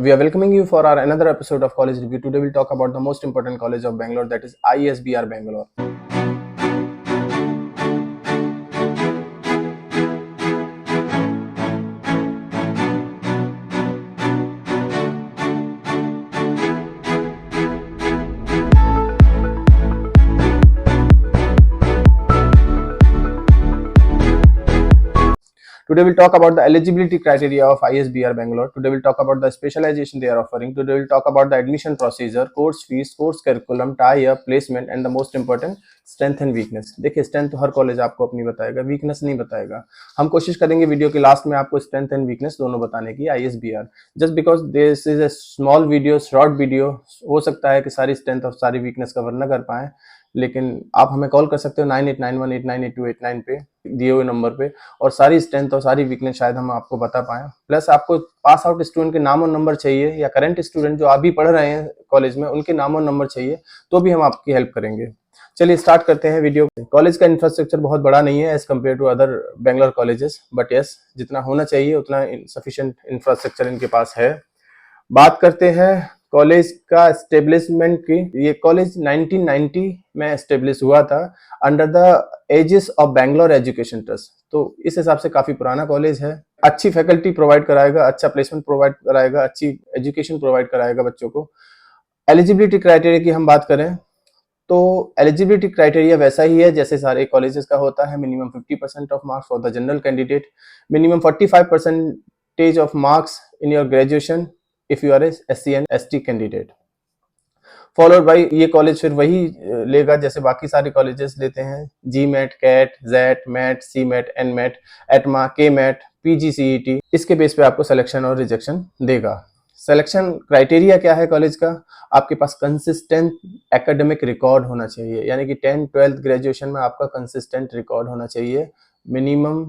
We are welcoming you for our another episode of College Review. Today we'll talk about the most important college of Bangalore, that is ISBR Bangalore. Today we'll talk about the eligibility criteria of ISBR Bangalore. Today we'll talk about the specialization they are offering. Today we'll talk about the admission procedure, course fees, course curriculum, tie-up, placement and the most important strength and weakness. देखिए strength तो हर college आपको अपनी बताएगा, weakness नहीं बताएगा. हम कोशिश करेंगे वीडियो के लास्ट में आपको स्ट्रेंथ एंड वीकनेस दोनों बताने की ISBR. Just because this is a small video, short video, हो सकता है कि सारी स्ट्रेंथ और सारी वीकनेस कवर न कर पाए, लेकिन आप हमें कॉल कर सकते हो 9891898289 पे दिए हुए नंबर पे, और सारी स्ट्रेंथ और सारी वीकनेस शायद हम आपको बता पाएं. प्लस आपको पास आउट स्टूडेंट के नाम और नंबर चाहिए, या करंट स्टूडेंट जो अभी पढ़ रहे हैं कॉलेज में उनके नाम और नंबर चाहिए, तो भी हम आपकी हेल्प करेंगे. चलिए स्टार्ट करते हैं वीडियो. कॉलेज का इंफ्रास्ट्रक्चर बहुत बड़ा नहीं है as compared to other Bangalore colleges, but yes जितना होना चाहिए उतना सफिशिएंट इंफ्रास्ट्रक्चर इनके पास है. बात करते हैं कॉलेज का एस्टेब्लिशमेंट की. ये कॉलेज 1990 में एस्टेब्लिश हुआ था under the aegis of Bangalore education trust. तो इस हिसाब से काफी पुराना कॉलेज है. अच्छी फैकल्टी प्रोवाइड कराएगा, अच्छा प्लेसमेंट प्रोवाइड कराएगा, अच्छी एजुकेशन प्रोवाइड कराएगा बच्चों को. एलिजिबिलिटी क्राइटेरिया की हम बात करें तो एलिजिबिलिटी क्राइटेरिया वैसा ही है जैसे सारे कॉलेजेस का होता है. Minimum 50% of marks for the general candidate, minimum 45% of marks in your graduation if you are a SC and ST candidate, followed by ये कॉलेज फिर वही लेगा जैसे बाकी सारे कॉलेजेस लेते हैं. GMAT, CAT, ZET, MAT, CMAT, NMAT, ETMA, KMAT, PGCET. इसके बेस पे आपको सिलेक्शन और रिजेक्शन देगा. सिलेक्शन क्राइटेरिया क्या है कॉलेज का? आपके पास कंसिस्टेंट एकेडमिक रिकॉर्ड होना चाहिए, यानी कि 10th 12th ग्रेजुएशन में आपका कंसिस्टेंट रिकॉर्ड होना चाहिए. मिनिमम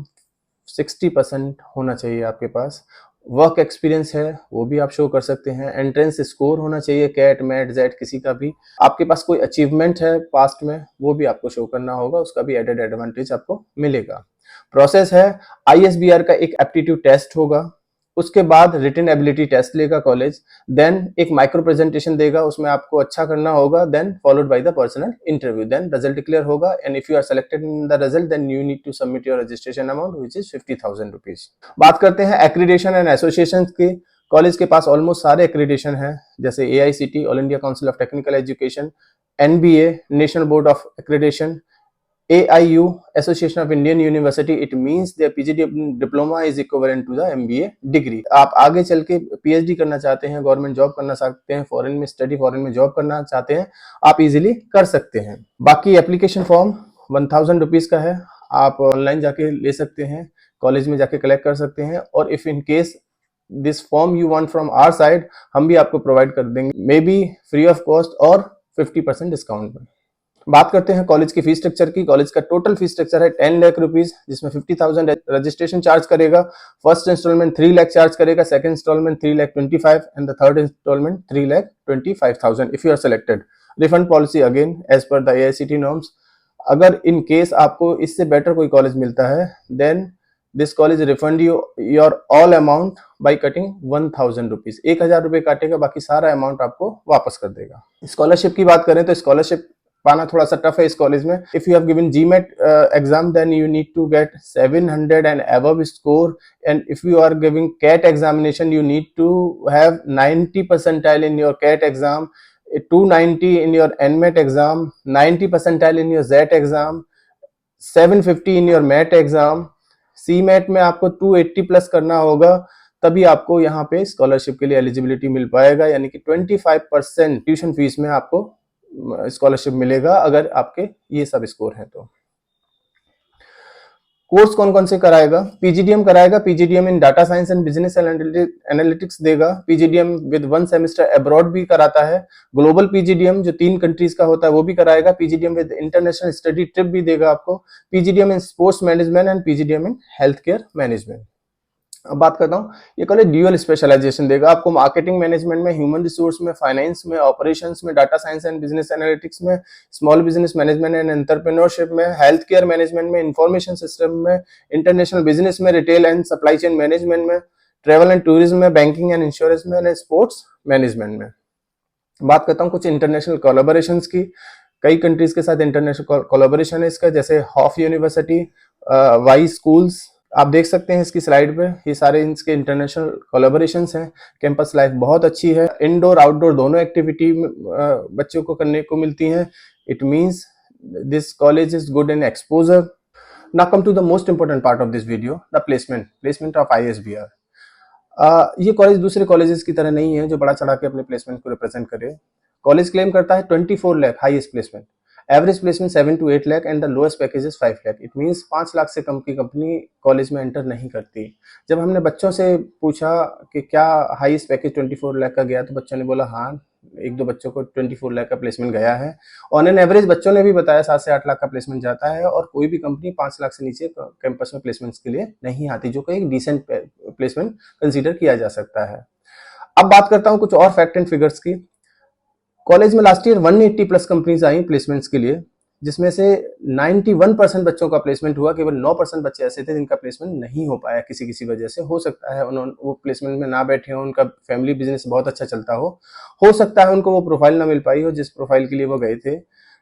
60% होना चाहिए आपके पास. वर्क एक्सपीरियंस है वो भी आप शो कर सकते हैं. एंट्रेंस स्कोर होना चाहिए, कैट मैट जेड किसी का भी. आपके पास कोई अचीवमेंट है पास्ट में वो भी आपको शो करना होगा, उसका भी एडेड एडवांटेज आपको मिलेगा. प्रोसेस है, ISBR का एक एप्टीट्यूड टेस्ट होगा, उसके बाद रिटन एबिलिटी टेस्ट लेगा कॉलेज, देन एक माइक्रो प्रेजेंटेशन देगा, उसमें आपको अच्छा करना होगा, then followed by the personal interview, then result declare होगा. And if you are selected in the result then you need to submit your registration amount which is 50,000 rupees. बात करते हैं एक्रीडेशन एंड एसोसिएशन की. College के पास almost सारे accreditation है, जैसे AICT, all India council of technical education, NBA, national board of accreditation, AIU, Association of Indian University. It means their PG diploma is equivalent to the MBA degree. आप आगे चल के PhD करना चाहते हैं, गवर्नमेंट जॉब करना चाहते हैं, फॉरेन में स्टडी, फॉरेन में जॉब करना चाहते हैं, आप इजीली कर सकते हैं. बाकी एप्लीकेशन फॉर्म 1000 रुपीज का है, आप ऑनलाइन जाके ले सकते हैं, कॉलेज में जाके कलेक्ट कर सकते हैं. और if in case this form you want from our side, हम भी आपको प्रोवाइड कर देंगे, maybe free of cost और 50% डिस्काउंट में. बात करते हैं कॉलेज की फीस स्ट्रक्चर की. कॉलेज का टोटल फीस स्ट्रक्चर है 10 लाख रुपीज, जिसमें 50,000 रजिस्ट्रेशन चार्ज करेगा, फर्स्ट इंस्टॉलमेंट 3 लाख चार्ज करेगा, second installment 3,25,000 and the third installment 3,25,000 if you are selected. Refund policy again as per the AICT norms. अगर in case आपको इससे better कोई college मिलता है, then this college refund you your all amount by cutting 1000 rupees. 1000 रुपए काटेगा, बाकी सारा अमाउंट आपको वापस कर देगा. स्कॉलरशिप की बात करें तो स्कॉलरशिप पाना थोड़ा सा टफ है इस कॉलेज में. If you have given GMAT exam then you need to get 700 and above score, and if you are giving CAT examination you need to have 90 percentile in your CAT exam, 290 in your NMAT exam, 90 percentile in your ZET exam, 750 in your MAT exam. CMAT में आपको 280 plus करना होगा, तभी आपको यहाँ पे scholarship के लिए एलिजिबिलिटी मिल पाएगा, यानी कि 25% ट्यूशन फीस में आपको स्कॉलरशिप मिलेगा अगर आपके ये सब स्कोर है तो. कोर्स कौन कौन से कराएगा? PGDM कराएगा. PGDM in data science and business analytics देगा. PGDM विद 1 सेमेस्टर अब्रॉड भी कराता है. ग्लोबल PGDM जो 3 कंट्रीज का होता है वो भी कराएगा. PGDM with international study trip भी देगा आपको. PGDM in sports management and PGDM in health care management. अब बात करता हूँ, ये कॉलेज ड्यूअल स्पेशलाइजेशन देगा आपको. मार्केटिंग मैनेजमेंट में, ह्यूमन रिसोर्स में, फाइनेंस में, ऑपरेशंस में, data science and business analytics में, small business management and entrepreneurship में, हेल्थ केयर मैनेजमेंट में, इंफॉर्मेशन सिस्टम में, इंटरनेशनल बिजनेस में, retail and supply chain management में, ट्रेवल एंड टूरिज्म में, बैंकिंग एंड इंश्योरेंस में, एंड स्पोर्ट्स मैनेजमेंट में। बात करता हूँ कुछ इंटरनेशनल कोलैबोरेशंस की। कई कंट्रीज के साथ इंटरनेशनल कोलैबोरेशन है इसका, जैसे हॉफ यूनिवर्सिटी, वाई स्कूल्स, आप देख सकते हैं इसकी स्लाइड पे, ये सारे इसके इंटरनेशनल कोलैबोरेशंस हैं। कैंपस लाइफ बहुत अच्छी है, इंडोर आउटडोर दोनों एक्टिविटी बच्चों को करने को मिलती हैं। It means this college is good in exposure. Now come to the most important part of this video, the placement of ISBR। ये कॉलेज दूसरे कॉलेजेस की तरह नहीं है जो बड़ा चढ़ा के अपने प्लेसमेंट को रिप्रेजेंट करे। कॉलेज क्लेम करता है 24 lakh highest placement, average placement 7 to 8 lakh and the lowest package is 5 lakh. It means 5 lakh से कम की कंपनी कॉलेज में एंटर नहीं करती। जब हमने बच्चों से पूछा कि क्या हाईएस्ट पैकेज 24 लाख का गया, तो बच्चों ने बोला हाँ, एक दो बच्चों को 24 लाख का प्लेसमेंट गया है। ऑन एन एवरेज बच्चों ने भी बताया 7 से 8 लाख का प्लेसमेंट जाता है, और कोई भी कंपनी 5 लाख से नीचे कैंपस में प्लेसमेंट्स के लिए नहीं आती, जो कि एक डिसेंट प्लेसमेंट कंसीडर किया जा सकता है। अब बात करता हूं कुछ और फैक्ट एंड फिगर्स की। कॉलेज में लास्ट ईयर 180 प्लस कंपनीज आई प्लेसमेंट्स के लिए, जिसमें से 91% बच्चों का प्लेसमेंट हुआ। केवल 9% बच्चे ऐसे थे जिनका प्लेसमेंट नहीं हो पाया किसी किसी वजह से। हो सकता है उन्होंने वो प्लेसमेंट में ना बैठे हो, उनका फैमिली बिजनेस बहुत अच्छा चलता हो सकता है उनको वो प्रोफाइल ना मिल पाई हो जिस प्रोफाइल के लिए वो गए थे।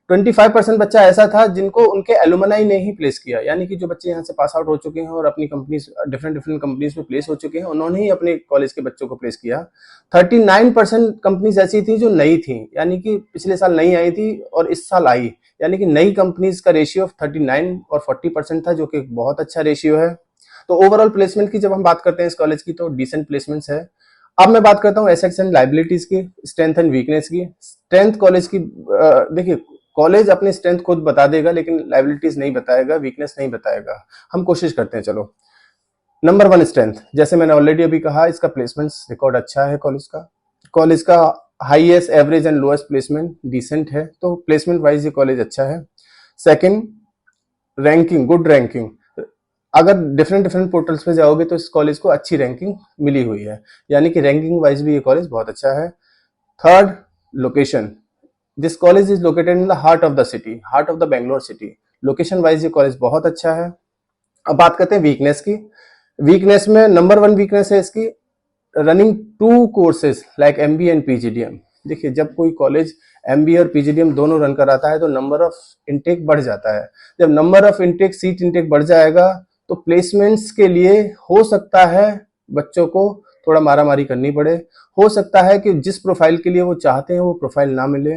25% बच्चा ऐसा था जिनको उनके एलुमनाई ने ही प्लेस किया, यानी कि जो बच्चे यहाँ से पास आउट हो चुके हैं और अपनी कंपनीज डिफरेंट कंपनीज में प्लेस हो चुके हैं, उन्होंने ही अपने कॉलेज के बच्चों को प्लेस किया। 39% कंपनीज ऐसी थी जो नई थी, यानी कि पिछले साल नई आई थी और इस साल आई, यानी कि नई कंपनीज का रेशियो 39 और 40% था, जो कि बहुत अच्छा रेशियो है। तो ओवरऑल प्लेसमेंट की जब हम बात करते हैं इस कॉलेज की, तो डिसेंट प्लेसमेंट्स है। अब मैं बात करता हूँ एसेट्स एंड लाइबिलिटीज की, स्ट्रेंथ एंड वीकनेस की। स्ट्रेंथ कॉलेज की, देखिए कॉलेज अपनी स्ट्रेंथ खुद बता देगा, लेकिन लाइबिलिटीज नहीं बताएगा, वीकनेस नहीं बताएगा। हम कोशिश करते हैं, चलो। नंबर 1 स्ट्रेंथ, जैसे मैंने ऑलरेडी अभी कहा, इसका प्लेसमेंट रिकॉर्ड अच्छा है कॉलेज का highest, average and lowest placement decent है, तो प्लेसमेंट वाइज ये कॉलेज अच्छा है। Second, ranking, good ranking. अगर डिफरेंट पोर्टल्स पे जाओगे तो इस कॉलेज को अच्छी रैंकिंग मिली हुई है, यानी कि रैंकिंग वाइज भी ये कॉलेज बहुत अच्छा है। Third, location. This college is located in the heart of the city, heart of the Bangalore city. Location wise ये कॉलेज बहुत अच्छा है। अब बात करते हैं वीकनेस की। वीकनेस में नंबर 1 वीकनेस है इसकी, running 2 courses like MBA and PGDM। देखिए, जब कोई कॉलेज MBA और PGDM दोनों रन कराता है तो नंबर ऑफ इनटेक बढ़ जाता है। जब number of intake, seat intake बढ़ जाएगा, तो प्लेसमेंट्स के लिए हो सकता है बच्चों को थोड़ा मारामारी करनी पड़े। हो सकता है कि जिस प्रोफाइल के लिए वो चाहते हैं वो प्रोफाइल ना मिले।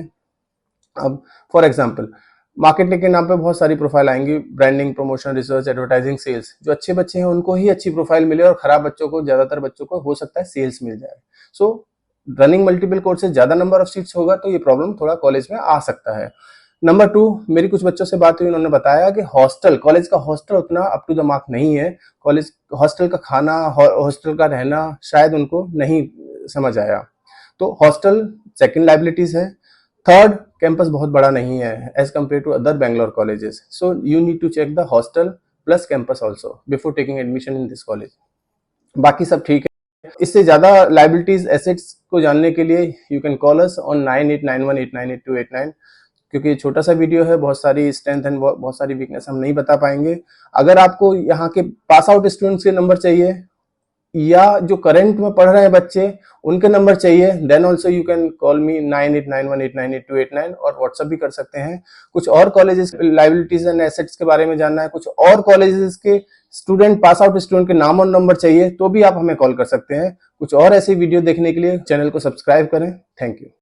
अब फॉर एग्जाम्पल, मार्केटिंग के नाम पे बहुत सारी प्रोफाइल आएंगी, branding, promotion, research, advertising, sales. जो अच्छे बच्चे हैं उनको ही अच्छी प्रोफाइल मिले, और खराब बच्चों को, ज्यादातर बच्चों को हो सकता है सेल्स मिल जाए। सो रनिंग मल्टीपल कोर्सेज, ज्यादा नंबर ऑफ सीट्स होगा तो ये प्रॉब्लम थोड़ा कॉलेज में आ सकता है। नंबर 2, मेरी कुछ बच्चों से बात हुई, उन्होंने बताया कि हॉस्टल, कॉलेज का हॉस्टल उतना अप टू द मार्क नहीं है। कॉलेज हॉस्टल का खाना, हॉस्टल का रहना शायद उनको नहीं समझ आया। तो हॉस्टल सेकंड लाइबिलिटीज है। थर्ड, कैंपस बहुत बड़ा नहीं है as compared to other Bangalore colleges, so you need to check the hostel plus campus also before taking admission in this college. बाकी सब ठीक है। इससे ज्यादा लाइबिलिटीज, एसेट्स को जानने के लिए you can call us on 9891898289, क्योंकि ये छोटा सा वीडियो है, बहुत सारी स्ट्रेंथ एंड बहुत सारी वीकनेस हम नहीं बता पाएंगे। अगर आपको यहाँ के पास आउट स्टूडेंट्स के नंबर चाहिए, या जो करंट में पढ़ रहे हैं बच्चे उनके नंबर चाहिए, then also you can call me 9891898289, और व्हाट्सएप भी कर सकते हैं। कुछ और कॉलेजेस लाइबिलिटीज एंड एसेट्स के बारे में जानना है, कुछ और कॉलेजेस के स्टूडेंट, पास आउट स्टूडेंट के नाम और नंबर चाहिए, तो भी आप हमें कॉल कर सकते हैं। कुछ और ऐसी वीडियो देखने के लिए चैनल को सब्सक्राइब करें। Thank you.